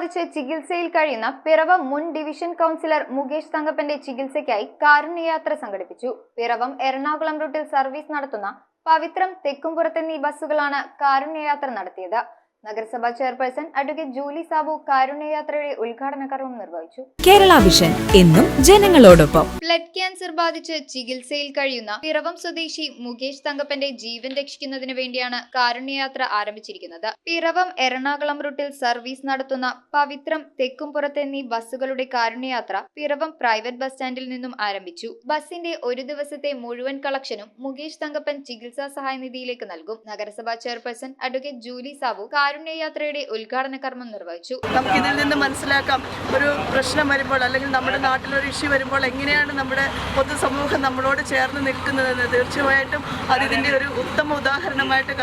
ബാധിച്ച് ചികിത്സയിൽ കഴിയുന്ന പിറവം മുൻ ഡിവിഷൻ കൗൺസിലർ മുകേഷ് തങ്കപ്പന്റെ ചികിത്സയ്ക്കായി കാരുണ്യയാത്ര സംഘടിപ്പിച്ചു. പിറവം എറണാകുളം റൂട്ടിൽ സർവീസ് നടത്തുന്ന പവിത്രം തെക്കുംപുറത്ത് എന്നീ ബസ്സുകളാണ് കാരുണ്യയാത്ര നടത്തിയത്. നഗരസഭാ ചെയർപേഴ്സൺ അഡ്വക്കേറ്റ് ജൂലി സാബു കാരുണ്യയാത്രയുടെ ഉദ്ഘാടന കർമ്മം നിർവഹിച്ചു. കേരള വിഷൻ എന്നും ജനങ്ങളോടൊപ്പം. ബ്ലഡ് ക്യാൻസർ ബാധിച്ച് ചികിത്സയിൽ കഴിയുന്ന പിറവം സ്വദേശി മുകേഷ് തങ്കപ്പന്റെ ജീവൻ രക്ഷിക്കുന്നതിന് വേണ്ടിയാണ് കാരുണ്യയാത്ര ആരംഭിച്ചിരിക്കുന്നത്. പിറവം എറണാകുളം റൂട്ടിൽ സർവീസ് നടത്തുന്ന പവിത്രം തെക്കുംപുറത്ത് എന്നീ ബസ്സുകളുടെ കാരുണ്യയാത്ര പിറവം പ്രൈവറ്റ് ബസ് സ്റ്റാൻഡിൽ നിന്നും ആരംഭിച്ചു. ബസിന്റെ ഒരു ദിവസത്തെ മുഴുവൻ കളക്ഷനും മുകേഷ് തങ്കപ്പൻ ചികിത്സാ സഹായ നിധിയിലേക്ക് നൽകും. നഗരസഭാ ചെയർപേഴ്സൺ അഡ്വക്കേറ്റ് ജൂലി സാബു കാരുണ്യയാത്രയുടെ ഉദ്ഘാടന കർമ്മം നിർവഹിച്ചു. നമുക്ക് ഇതിൽ നിന്ന് മനസ്സിലാക്കാം, ഒരു പ്രശ്നം വരുമ്പോൾ അല്ലെങ്കിൽ നമ്മുടെ നാട്ടിലൊരു ഇഷ്യൂ വരുമ്പോൾ എങ്ങനെയാണ് നമ്മുടെ പൊതുസമൂഹം നമ്മളോട് ചേർന്ന് നിൽക്കുന്നതെന്ന് തീർച്ചയായിട്ടും അതിന്റെ ഒരു ഉത്തമ ഉദാഹരണമായിട്ട്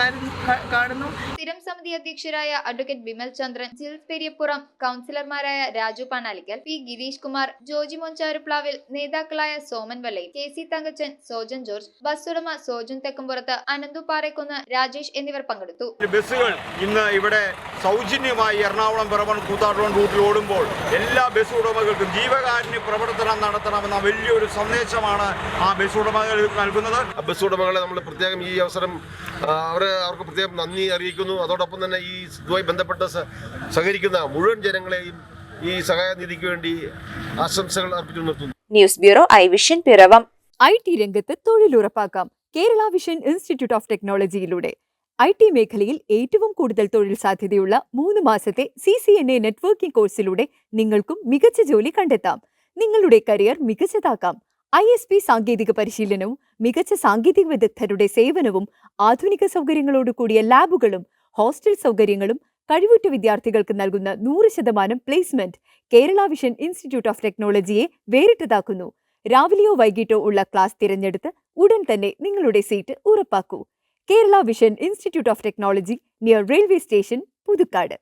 കാണുന്നു. സ്ഥിരം സമിതി അധ്യക്ഷരായ അഡ്വക്കേറ്റ് ബിമൽ ചന്ദ്രൻ, ജിൽസ് പെരിയപ്പുറം, കൗൺസിലർമാരായ രാജു പാനാലിക്കൽ, പി ഗിരീഷ് കുമാർ, ജോജി മോഞ്ചാരുപ്ലാവിൽ, നേതാക്കളായ Soman Vallayil, K C Thankachan, Sojan George, bus ഉടമ സോജൻ തെക്കുംപുറത്ത്, അനന്തു പാറേക്കുന്ന്, രാജേഷ് എന്നിവർ പങ്കെടുത്തു. ബസ്സുകൾ ഇന്ന് ഇവിടെ സൗജന്യമായി എറണാകുളം പിറവം കൂത്താട്ടുളം റൂട്ടിൽ ഓടുമ്പോൾ എല്ലാ ബസ് ഉടമകൾക്കും ജീവകാരുണ്യ പ്രവർത്തനം നടത്തണമെന്ന വലിയൊരു സന്ദേശമാണ് ആ ബസ് ഉടമകൾ നൽകുന്നത്. ബസ് ഉടമകളെ നമ്മൾ പ്രത്യേകം ഈ അവസരം അവർക്ക് പ്രത്യേകം നന്ദി അറിയിക്കുന്നു. അതോടൊപ്പം തന്നെ ഈ ഇതുമായി ബന്ധപ്പെട്ട് സഹകരിക്കുന്ന മുഴുവൻ ജനങ്ങളെയും ഈ സഹായനിധിക്ക് വേണ്ടി ആശംസകൾ അർപ്പിച്ചു നിർത്തുന്നു. News bureau, I vision, Piravom. IT രംഗത്ത് തൊഴിലുറപ്പാക്കാം കേരള വിഷൻ ഇൻസ്റ്റിറ്റ്യൂട്ട് ഓഫ് ടെക്നോളജിയിലൂടെ. IT മേഖലയിൽ ഏറ്റവും കൂടുതൽ തൊഴിൽ സാധ്യതയുള്ള 3 മാസത്തെ CCNA നെറ്റ്വർക്കിംഗ് കോഴ്സിലൂടെ നിങ്ങൾക്കും മികച്ച ജോലി കണ്ടെത്താം. നിങ്ങളുടെ കരിയർ മികച്ചതാക്കാം. ISP സാങ്കേതിക പരിശീലനവും മികച്ച സാങ്കേതിക വിദഗ്ധരുടെ സേവനവും ആധുനിക സൗകര്യങ്ങളോടുകൂടിയ ലാബുകളും ഹോസ്റ്റൽ സൗകര്യങ്ങളും കഴിവുറ്റ വിദ്യാർത്ഥികൾക്ക് നൽകുന്ന 100% placement Kerala vision institute of ടെക്നോളജിയെ വേറിട്ടതാക്കുന്നു. രാവിലെയോ വൈകിട്ടോ ഉള്ള ക്ലാസ് തിരഞ്ഞെടുത്ത് ഉടൻ തന്നെ നിങ്ങളുടെ സീറ്റ് ഉറപ്പാക്കൂ. Kerala vision institute of technology, near railway station, Puthukkad.